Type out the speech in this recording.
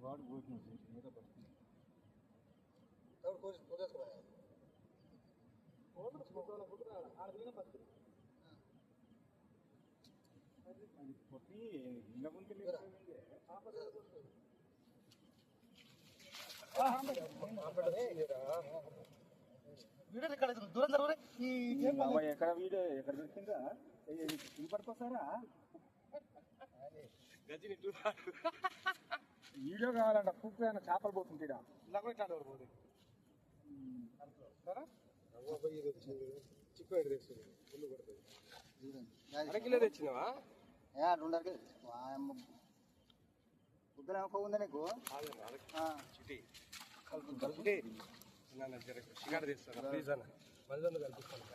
వాడు పోతుంది మీద పడుతుంది కొట్టి ఇళ్ళ ముందు ఎక్కడ వీడియో ఎక్కడ దొరికిందా పట్టుకోసారా వీడియో కావాలంట పూర్తి చేపలు పోతుంది అరకిలో తెచ్చినావా? 2 అరకిలో బుద్ధలు ఏమో ఉందా నీకు? షికారు తీస్తాను ప్లీజ్ అన్న మళ్ళీ కల్పిస్తాను.